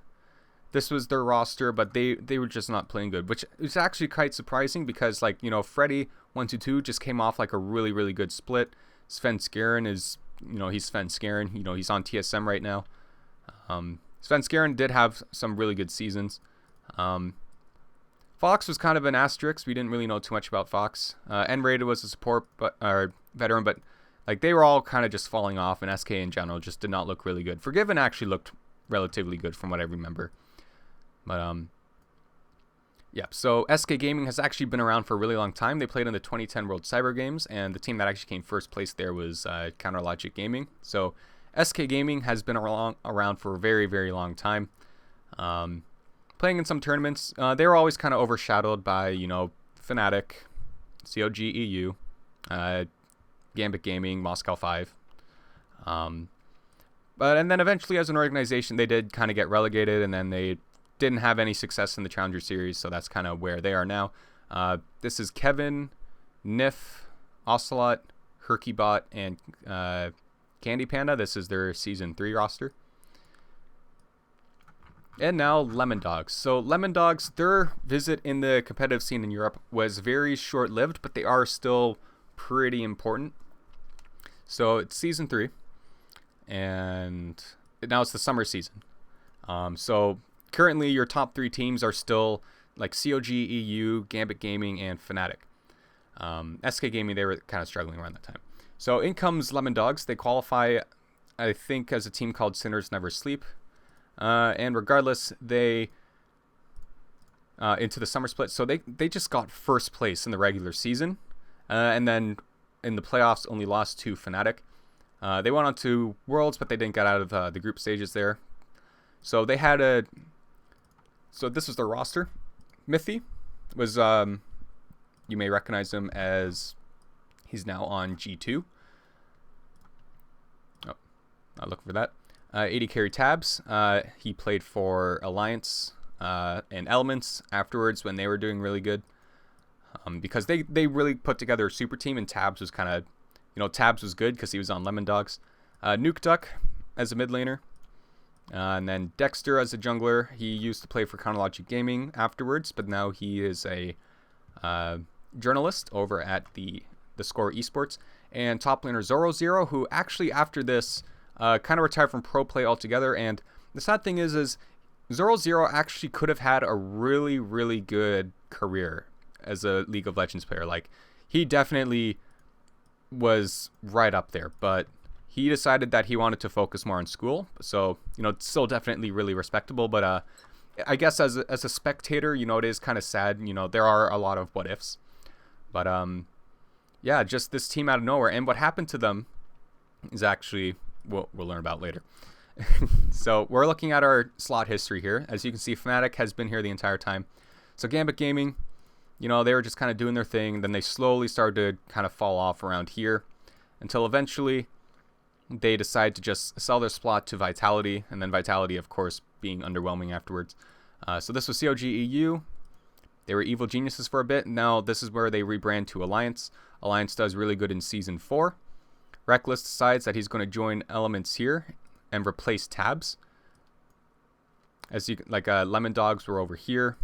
this was their roster, but they were just not playing good, which is actually quite surprising because, like, you know, Freddie 122 just came off like a really, really good split. Sven Skaren is, you know, he's Sven Skaren. You know, he's on TSM right now. Sven Skaren did have some really good seasons. Fox was kind of an asterisk. We didn't really know too much about Fox. N-Rated was a support or veteran, but like they were all kind of just falling off, and SK in general just did not look really good. Forgiven actually looked relatively good from what I remember. But yeah, so SK Gaming has actually been around for a really long time. They played in the 2010 World Cyber Games, and the team that actually came 1st place there was Counterlogic Gaming. So SK Gaming has been around for a very, very long time. Playing in some tournaments, they were always kind of overshadowed by, you know, Fnatic, COG EU, Gambit Gaming, Moscow 5. And then eventually as an organization, they did kind of get relegated, and then they didn't have any success in the Challenger Series, so that's kind of where they are now. This is Kevin, Nif, Ocelot, Herkybot, and Candy Panda. This is their Season 3 roster. And now Lemon Dogs. So Lemon Dogs, their visit in the competitive scene in Europe was very short-lived, but they are still pretty important. So it's Season 3, and now it's the summer season. So currently your top 3 teams are still like COG, EU, Gambit Gaming, and Fnatic. SK Gaming, they were kind of struggling around that time. So in comes Lemon Dogs. They qualify, I think, as a team called Sinners Never Sleep. And regardless, they into the summer split. So they just got 1st place in the regular season. And then in the playoffs only lost to Fnatic. They went on to Worlds, but they didn't get out of the group stages there. So they had so this was their roster. Mithy was, you may recognize him as, he's now on G2. Oh, I'll look for that. AD carry Tabs. He played for Alliance and Elements afterwards when they were doing really good. Because they really put together a super team, and Tabs was kind of, you know, Tabs was good because he was on Lemon Dogs. Nuke Duck as a mid laner. And then Dexter as a jungler. He used to play for Chronologic Gaming afterwards, but now he is a journalist over at the Score Esports. And top laner Zoro0, who actually after this kind of retired from pro play altogether. And the sad thing is Zoro0 actually could have had a really, really good career as a League of Legends player. Like, he definitely was right up there, but he decided that he wanted to focus more on school. So, you know, it's still definitely really respectable, but I guess as a spectator, you know, it is kind of sad. You know, there are a lot of what ifs, but yeah, just this team out of nowhere. And what happened to them is actually we'll learn about later. So we're looking at our slot history here. As you can see, Fnatic has been here the entire time. So Gambit Gaming, you know, they were just kind of doing their thing. Then they slowly started to kind of fall off around here until eventually they decide to just sell their slot to Vitality, and then Vitality, of course, being underwhelming afterwards. So this was COG EU. They were Evil Geniuses for a bit. Now this is where they rebrand to Alliance. Alliance does really good in Season 4. Reckless decides that he's going to join Elements here and replace Tabs. As you like, Lemon Dogs were over here.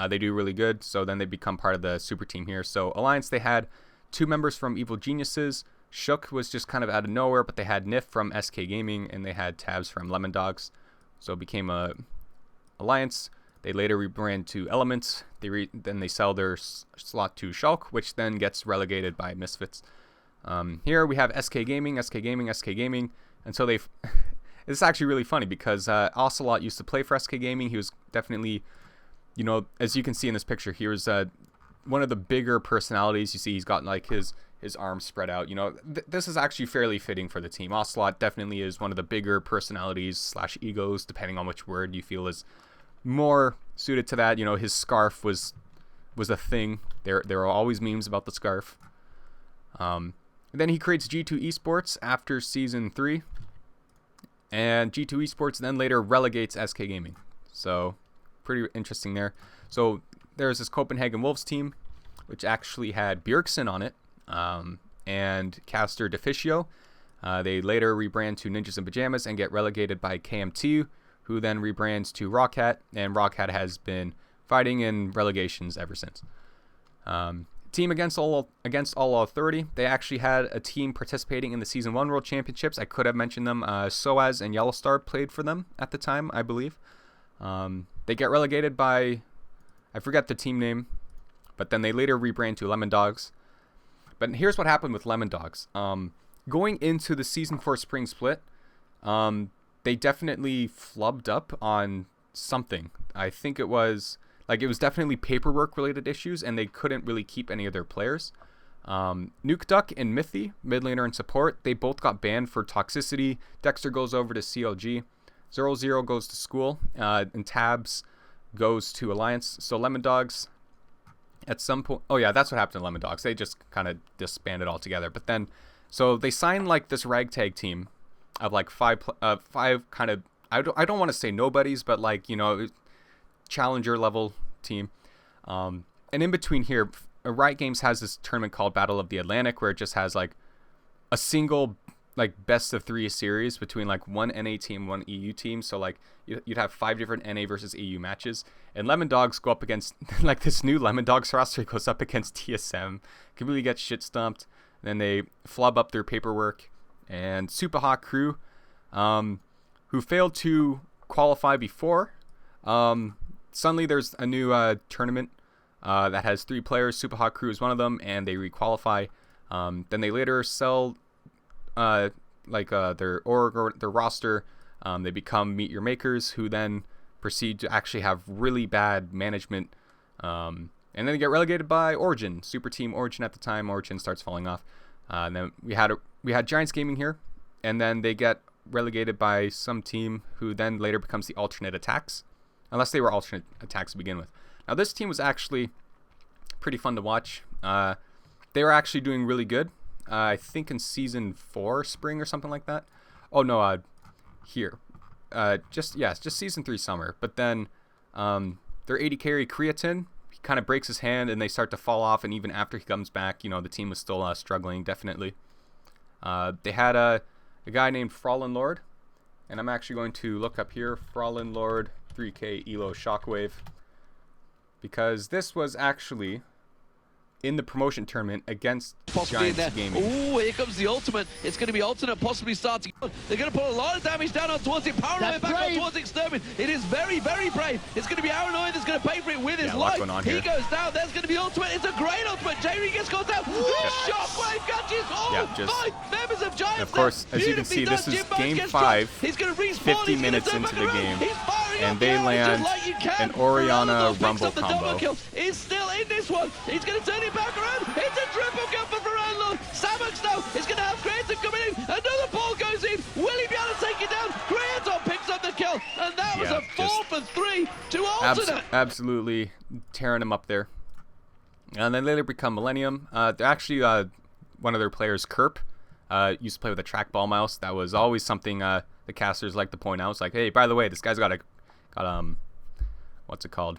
They do really good, so then they become part of the super team here. So Alliance, they had 2 members from Evil Geniuses. Shook was just kind of out of nowhere, but they had Nif from SK Gaming, and they had Tabs from Lemon Dogs. So it became a Alliance. They later rebrand to Elements. Then they sell their slot to Shulk, which then gets relegated by Misfits. Here we have SK Gaming, SK Gaming, SK Gaming, and so they've. It's actually really funny because Ocelot used to play for SK Gaming. He was definitely, you know, as you can see in this picture, he was one of the bigger personalities. You see, he's got like his arms spread out. You know, this is actually fairly fitting for the team. Ocelot definitely is one of the bigger personalities / egos, depending on which word you feel is more suited to that. You know, his scarf was a thing. There are always memes about the scarf. And then he creates G2 Esports after Season 3. And G2 Esports then later relegates SK Gaming. So, pretty interesting there. So, there's this Copenhagen Wolves team, which actually had Bjergsen on it, and Caster Deficio. They later rebrand to Ninjas in Pajamas and get relegated by KMT, who then rebrands to ROCCAT, and ROCCAT has been fighting in relegations ever since. Team Against All Authority, they actually had a team participating in the Season 1 World Championships. I could have mentioned them. Soaz and Yellowstar played for them at the time, I believe. They get relegated by, I forget the team name, but then they later rebrand to Lemon Dogs. But here's what happened with Lemon Dogs. Going into the Season 4 Spring Split, they definitely flubbed up on something. I think it was definitely paperwork related issues, and they couldn't really keep any of their players. Nuke Duck and Mythy, mid laner and support, they both got banned for toxicity. Dexter goes over to CLG. 0-0 goes to School, and Tabs goes to Alliance. So Lemon Dogs, at some point, oh yeah, that's what happened to Lemon Dogs. They just kind of disbanded altogether. But then, so they signed like this ragtag team of like five kind of, I don't want to say nobodies, but like, you know, challenger level team. And in between here, Riot Games has this tournament called Battle of the Atlantic, where it just has like a single like best of 3 series between like one NA team, one EU team. So like you'd have 5 different NA versus EU matches, and Lemon Dogs go up against like this new Lemon Dogs roster goes up against TSM, completely gets shit stumped. Then they flub up their paperwork, and Super Hot Crew, who failed to qualify before, suddenly there's a new tournament that has 3 players. Super Hot Crew is one of them, and they requalify. Then they later sell their org or their roster. They become Meet Your Makers, who then proceed to actually have really bad management. And then they get relegated by Origin, Super Team Origin at the time. Origin starts falling off. And then we had Giants Gaming here, and then they get relegated by some team who then later becomes the Alternate Attacks. Unless they were Alternate Attacks to begin with. Now, this team was actually pretty fun to watch. They were actually doing really good. I think in Season 4 Spring or something like that. Oh, no, here. Just Season 3 Summer. But then their AD carry, Creatine, he kind of breaks his hand, and they start to fall off. And even after he comes back, you know, the team was still struggling, definitely. They had a guy named Frolin Lord. And I'm actually going to look up here, Frolin Lord 3K Elo Shockwave, because this was actually in the promotion tournament against Giants Gaming. Oh, here comes the ultimate. It's going to be alternate, possibly starting. They're going to put a lot of damage down on towards it. Paranoid back on towards Extermin. It is very, very brave. It's going to be Paranoid that's going to pay for it with his life. He goes down. There's going to be ultimate. It's a great ultimate. J-Reed gets caught down. Shockwave catches all 5 members of Giants. Of course, as you can see, this is Game 5, 50 minutes into the game, and they land an Orianna Rumble combo. He's still in this one. He's going to turn it back around. It's a triple kill for Ferran. Samuks now is going to have Creator coming in. Another ball goes in. Will he be able to take it down? Creator picks up the kill, and that was a 4 for 3 to alternate. Absolutely tearing him up there. And then later become Millennium. They're actually one of their players, Kerp, used to play with a trackball mouse. That was always something the casters like to point out. It's like, hey, by the way, this guy's got what's it called?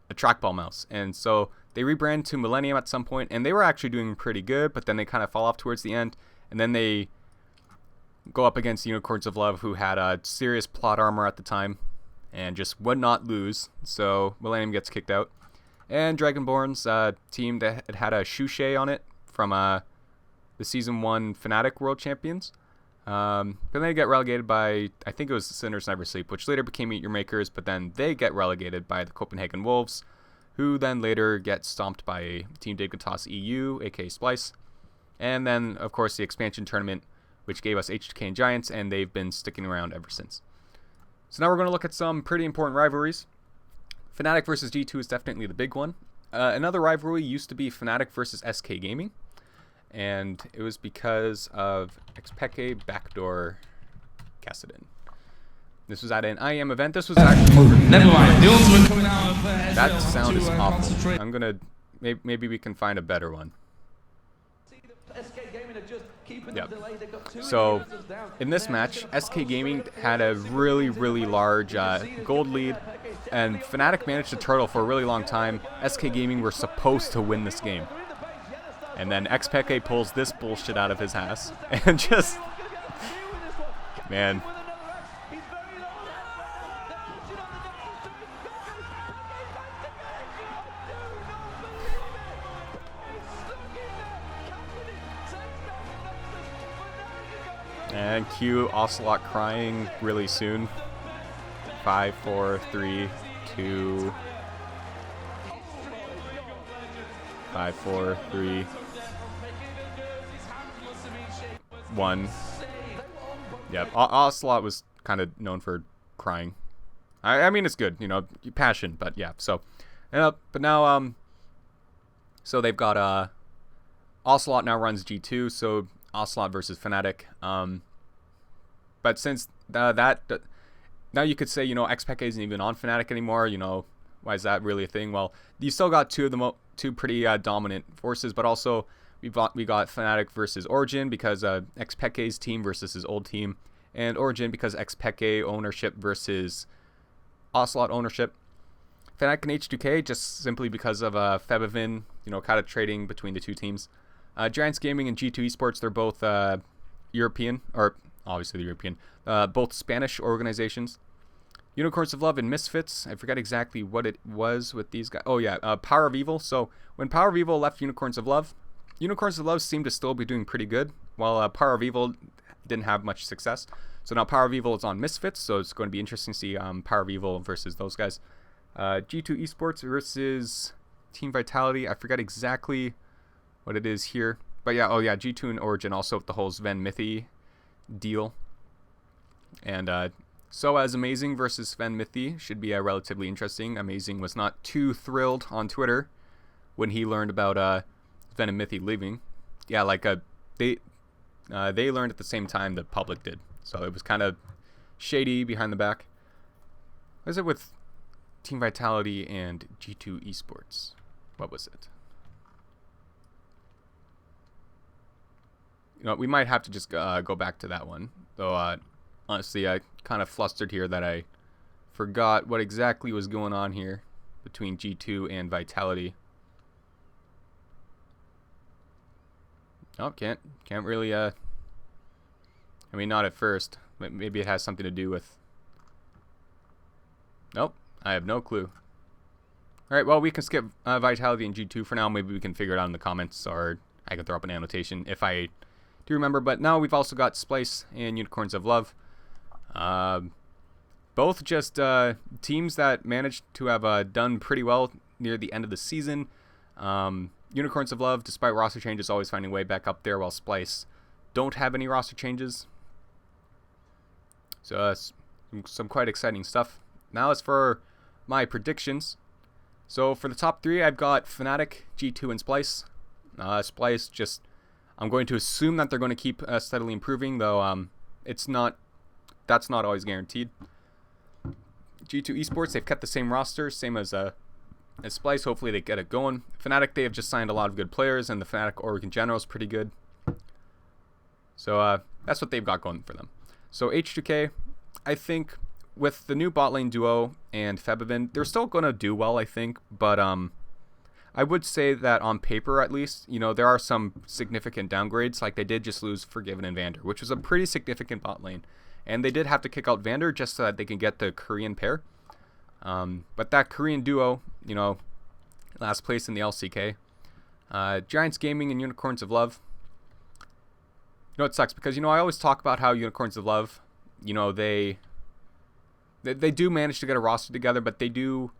A trackball mouse. And so they rebrand to Millennium at some point, and they were actually doing pretty good, but then they kind of fall off towards the end, and then they go up against Unicorns of Love, who had a serious plot armor at the time and just would not lose. So Millennium gets kicked out. And Dragonborn's team that had a Shushay on it from the Season 1 Fnatic World Champions. Then they get relegated by, I think it was Sinners Never Sleep, which later became Meet Your Makers, but then they get relegated by the Copenhagen Wolves, who then later get stomped by Team Dignitas EU, aka Splice. And then, of course, the expansion tournament, which gave us H2k and Giants, and they've been sticking around ever since. So now we're going to look at some pretty important rivalries. Fnatic versus G2 is definitely the big one. Another rivalry used to be Fnatic versus SK Gaming, and it was because of Htk backdoor Kassadin. This was at an IEM event. This was actually... Never mind. That sound is awful. I'm going to... Maybe we can find a better one. Yep. So, in this match, SK Gaming had a really, really large gold lead, and Fnatic managed to turtle for a really long time. SK Gaming were supposed to win this game. And then Htk pulls this bullshit out of his ass, and just... Man. And Q Ocelot crying really soon. 5, 4, 3, 2. 5, 4, 3, 1. Yep, Ocelot was kind of known for crying. I mean, it's good, you know, passion, but yeah. So, but now, so they've got Ocelot now runs G2, so Ocelot versus Fnatic. But since now you could say, you know, Htk isn't even on Fnatic anymore. You know, why is that really a thing? Well, you still got two pretty dominant forces, but also we got Fnatic versus Origin because Htk's team versus his old team, and Origin because Htk ownership versus Ocelot ownership. Fnatic and H2k just simply because of Febivin, you know, kind of trading between the two teams. Giants Gaming and G2 Esports, they're both European, or obviously they're European, both Spanish organizations. Unicorns of Love and Misfits, I forget exactly what it was with these guys. Oh yeah, Power of Evil. So when Power of Evil left Unicorns of Love seemed to still be doing pretty good, while Power of Evil didn't have much success. So now Power of Evil is on Misfits, so it's going to be interesting to see Power of Evil versus those guys. G2 Esports versus Team Vitality, I forget exactly what it is here. But yeah, oh yeah, G2 and Origin also with the whole Sven Mithi deal. And so as Amazing versus Sven Mithi should be relatively interesting. Amazing was not too thrilled on Twitter when he learned about Sven and Mithi leaving. Yeah, like they learned at the same time the public did. So it was kind of shady behind the back. What is it with Team Vitality and G2 Esports? What was it? You know, we might have to just go back to that one. Though, honestly, I kind of flustered here that I forgot what exactly was going on here between G2 and Vitality. Oh, can't really, I mean, not at first. Maybe it has something to do with... Nope, I have no clue. Alright, well, we can skip Vitality and G2 for now. Maybe we can figure it out in the comments, or I can throw up an annotation if I do remember. But now we've also got Splice and Unicorns of Love. Both just teams that managed to have done pretty well near the end of the season. Unicorns of Love, despite roster changes, always finding a way back up there, while Splice don't have any roster changes. So some quite exciting stuff. Now as for my predictions. So for the top three, I've got Fnatic, G2, and Splice. Splice, just I'm going to assume that they're going to keep steadily improving, though that's not always guaranteed. G2 Esports, they've kept the same roster, same as Splice. Hopefully they get it going. Fnatic, they have just signed a lot of good players, and the Fnatic org in general is pretty good. So that's what they've got going for them. So H2k, I think with the new bot lane duo and Febivin, they're still going to do well, I think. But I would say that on paper, at least, you know, there are some significant downgrades. Like they did just lose Forgiven and Vander, which was a pretty significant bot lane. And they did have to kick out Vander just so that they can get the Korean pair. But that Korean duo, you know, last place in the LCK. Giants Gaming and Unicorns of Love. You know, it sucks because, you know, I always talk about how Unicorns of Love, you know, they do manage to get a roster together, but they do,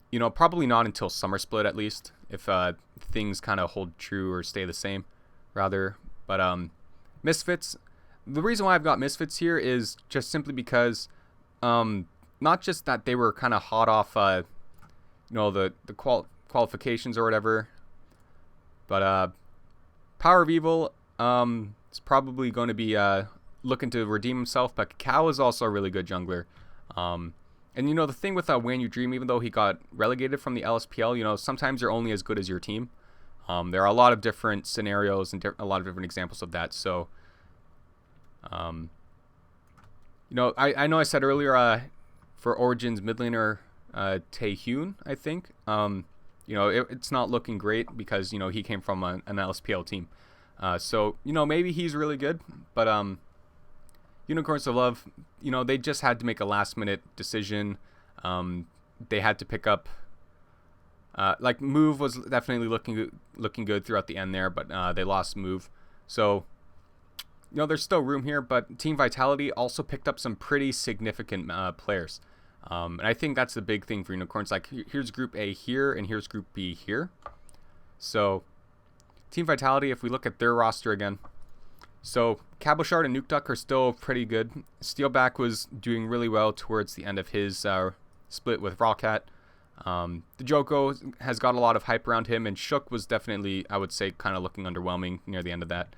you know, probably not until Summer Split at least, if things kind of hold true or stay the same. rather. But Misfits, the reason why I've got Misfits here is just simply because not just that they were kind of hot off the qualifications or whatever, but Power of Evil is probably going to be looking to redeem himself, but Cacao is also a really good jungler. And the thing with When You Dream, even though he got relegated from the LSPL, sometimes you're only as good as your team. There are a lot of different scenarios and a lot of different examples of that. So, I know I said earlier for Origin's mid laner Taehyun, I think, it's not looking great because he came from an LSPL team. So maybe he's really good, but Unicorns of Love, they just had to make a last-minute decision. They had to pick up, Move was definitely looking good throughout the end there, but they lost Move. So, there's still room here, but Team Vitality also picked up some pretty significant players. And I think that's the big thing for Unicorns. Like, here's Group A here, and here's Group B here. So, Team Vitality, if we look at their roster again, so Cabochard and Nukeduck are still pretty good. Steelback was doing really well towards the end of his split with ROCCAT. The Joko has got a lot of hype around him, and Shook was definitely, I would say, kind of looking underwhelming near the end of that.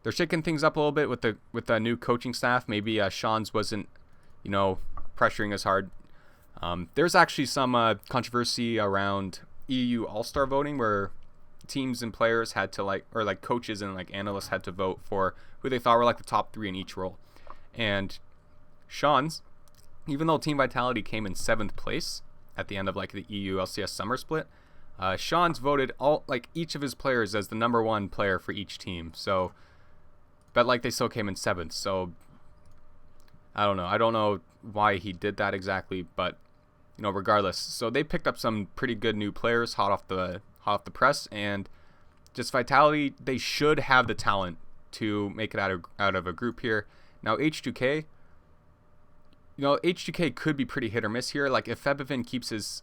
They're shaking things up a little bit with the new coaching staff. Maybe Sean's wasn't, pressuring as hard. There's actually some controversy around EU All-Star voting where teams and players had to coaches and analysts had to vote for who they thought were the top 3 in each role. And Sean's, even though Team Vitality came in 7th place at the end of the EU LCS summer split, Sean's voted each of his players as the #1 player for each team. So, but they still came in 7th. So I don't know why he did that exactly, but regardless. So they picked up some pretty good new players hot off the press, and just Vitality, they should have the talent to make it out of a group here. Now H2k, H2k could be pretty hit or miss here. If Febivin keeps his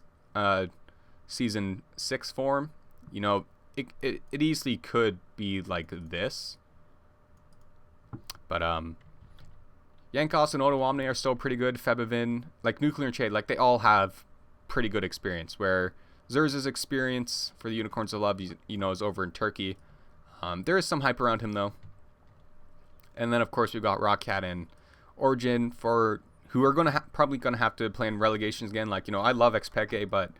season 6 form, it easily could be like this. But Yankos and Otawamne are still pretty good. Febivin, Nuclear and Shade, they all have pretty good experience, where Zerz's experience for the Unicorns of Love, is over in Turkey. There is some hype around him, though. And then, of course, we've got ROCCAT and Origin, who are probably going to have to play in relegations again. I love Htk, but,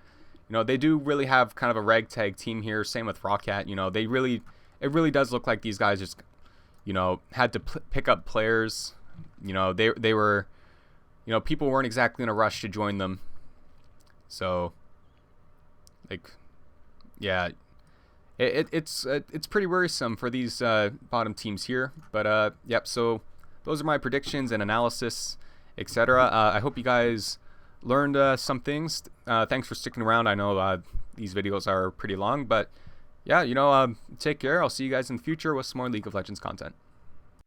they do really have kind of a ragtag team here. Same with ROCCAT. It really does look like these guys just, had to pick up players. They were, people weren't exactly in a rush to join them. So, yeah, it's pretty worrisome for these bottom teams here. But yep, so those are my predictions and analysis, etc. I hope you guys learned some things. Thanks for sticking around. I know these videos are pretty long, but yeah, take care. I'll see you guys in the future with some more League of Legends content.